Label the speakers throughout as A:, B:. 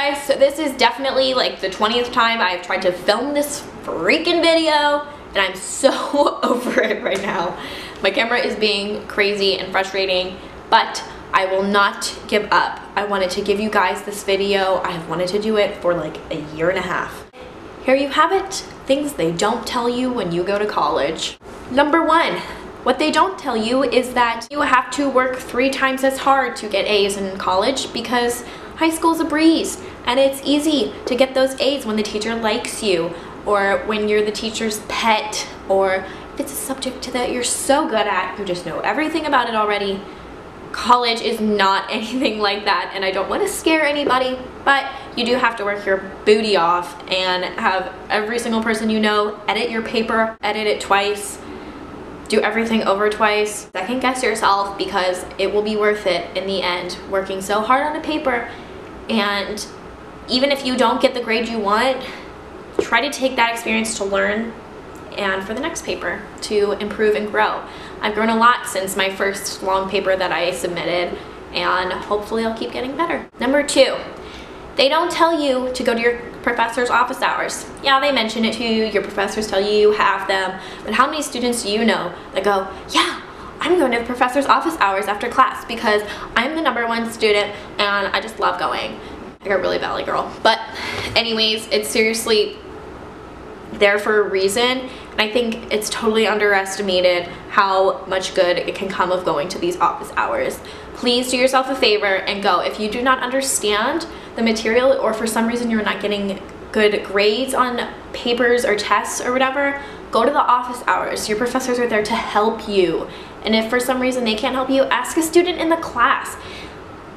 A: guys, so this is definitely like the 20th time I've tried to film this freaking video, and I'm so over it right now. My camera is being crazy and frustrating, but I will not give up. I wanted to give you guys this video. I have wanted to do it for like a year and a half. Here you have it, things they don't tell you when you go to college. Number 1, what they don't tell you is that you have to work 3 times as hard to get A's in college, because high school's a breeze and it's easy to get those A's when the teacher likes you, or when you're the teacher's pet, or if it's a subject that you're so good at, you just know everything about it already. College is not anything like that, and I don't want to scare anybody, but you do have to work your booty off and have every single person you know edit your paper, edit it twice, do everything over twice. Second guess yourself, because it will be worth it in the end, working so hard on a paper. And even if you don't get the grade you want, try to take that experience to learn and for the next paper to improve and grow. I've grown a lot since my first long paper that I submitted, and hopefully I'll keep getting better. Number 2, they don't tell you to go to your professor's office hours. Yeah, they mention it to you, your professors tell you you have them, but how many students do you know that go, yeah, I'm going to the professor's office hours after class because I'm the #1 student and I just love going. I got really valley girl. But anyways, it's seriously there for a reason, and I think it's totally underestimated how much good it can come of going to these office hours. Please do yourself a favor and go. If you do not understand the material, or for some reason you're not getting good grades on papers or tests or whatever, go to the office hours. Your professors are there to help you, and if for some reason they can't help you, ask a student in the class.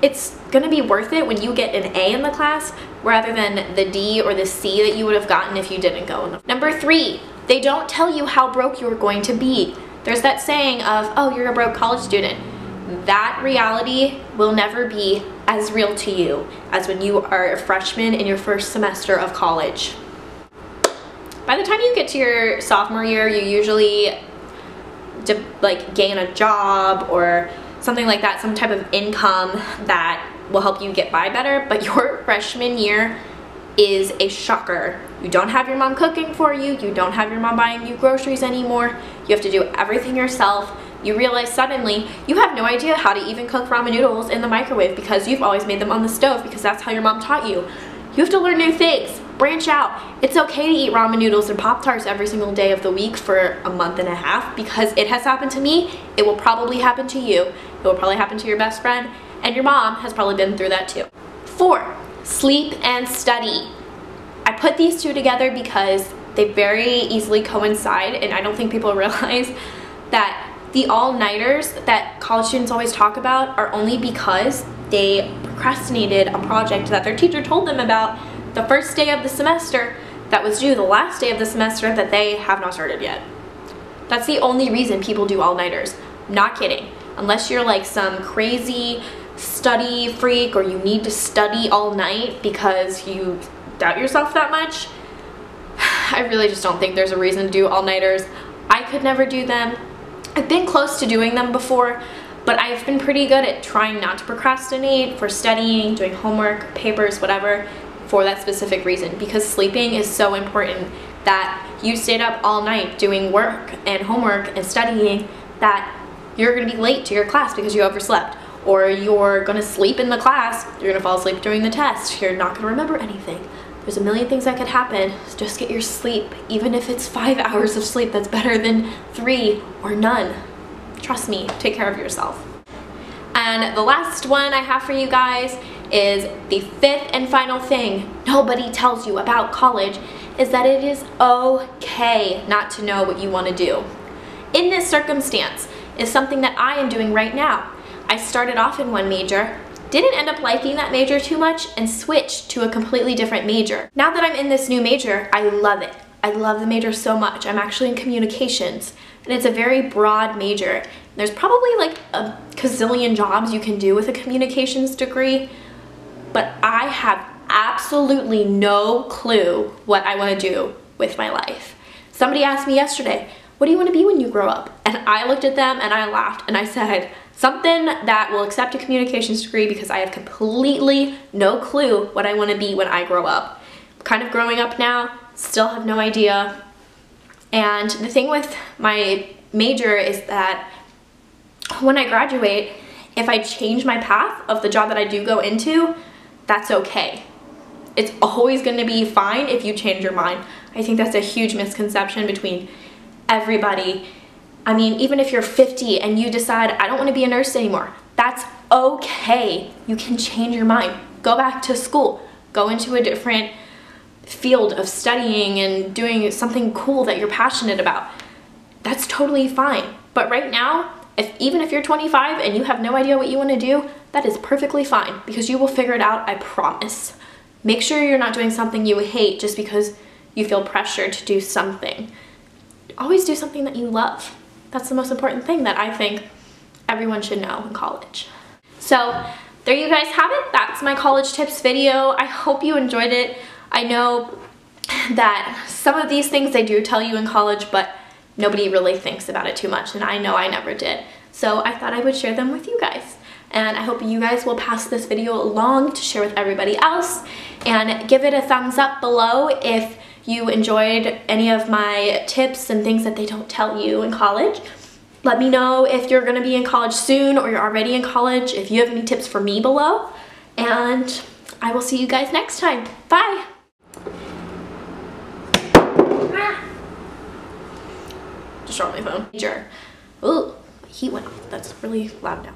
A: It's gonna be worth it when you get an A in the class rather than the D or the C that you would have gotten if you didn't go. Number 3, they don't tell you how broke you're going to be. There's that saying of, oh, you're a broke college student. That reality will never be as real to you as when you are a freshman in your first semester of college. By the time you get to your sophomore year, you usually gain a job or something like that, some type of income that will help you get by better, but your freshman year is a shocker. You don't have your mom cooking for you, you don't have your mom buying you groceries anymore, you have to do everything yourself. You realize suddenly you have no idea how to even cook ramen noodles in the microwave because you've always made them on the stove because that's how your mom taught you. You have to learn new things, branch out. It's okay to eat ramen noodles and Pop-Tarts every single day of the week for a month and a half, because it has happened to me, it will probably happen to you, it will probably happen to your best friend, and your mom has probably been through that too. 4, sleep and study. I put these two together because they very easily coincide, and I don't think people realize that the all-nighters that college students always talk about are only because they procrastinated a project that their teacher told them about the first day of the semester that was due the last day of the semester that they have not started yet. That's the only reason people do all-nighters. Not kidding. Unless you're like some crazy study freak or you need to study all night because you doubt yourself that much, I really just don't think there's a reason to do all-nighters. I could never do them. I've been close to doing them before, but I've been pretty good at trying not to procrastinate for studying, doing homework, papers, whatever, for that specific reason, because sleeping is so important. That you stayed up all night doing work and homework and studying, that you're going to be late to your class because you overslept, or you're going to sleep in the class, you're going to fall asleep during the test, you're not going to remember anything. There's a million things that could happen. Just get your sleep. Even if it's 5 hours of sleep, that's better than 3 or none. Trust me, take care of yourself. And the last one I have for you guys is the 5th and final thing nobody tells you about college, is that it is okay not to know what you want to do. In this circumstance is something that I am doing right now. I started off in one major, didn't end up liking that major too much, and switched to a completely different major. Now that I'm in this new major, I love it. I love the major so much. I'm actually in communications, and it's a very broad major. There's probably like a gazillion jobs you can do with a communications degree, but I have absolutely no clue what I want to do with my life. Somebody asked me yesterday, what do you want to be when you grow up? And I looked at them and I laughed and I said, something that will accept a communications degree, because I have completely no clue what I want to be when I grow up. I'm kind of growing up now, still have no idea. And the thing with my major is that when I graduate, if I change my path of the job that I do go into, that's okay. It's always going to be fine if you change your mind. I think that's a huge misconception between everybody. I mean, even if you're 50 and you decide, I don't want to be a nurse anymore, that's okay. You can change your mind. Go back to school. Go into a different field of studying and doing something cool that you're passionate about. That's totally fine. But right now, even if you're 25 and you have no idea what you want to do, that is perfectly fine, because you will figure it out, I promise. Make sure you're not doing something you hate just because you feel pressured to do something. Always do something that you love. That's the most important thing that I think everyone should know in college. So there you guys have it. That's my college tips video. I hope you enjoyed it. I know that some of these things they do tell you in college, but nobody really thinks about it too much, and I know I never did. So I thought I would share them with you guys. And I hope you guys will pass this video along to share with everybody else, and give it a thumbs up below if you enjoyed any of my tips and things that they don't tell you in college. Let me know if you're gonna be in college soon or you're already in college, if you have any tips for me below. And I will see you guys next time. Bye! Just dropped my phone. Ooh, my heat went off. That's really loud now.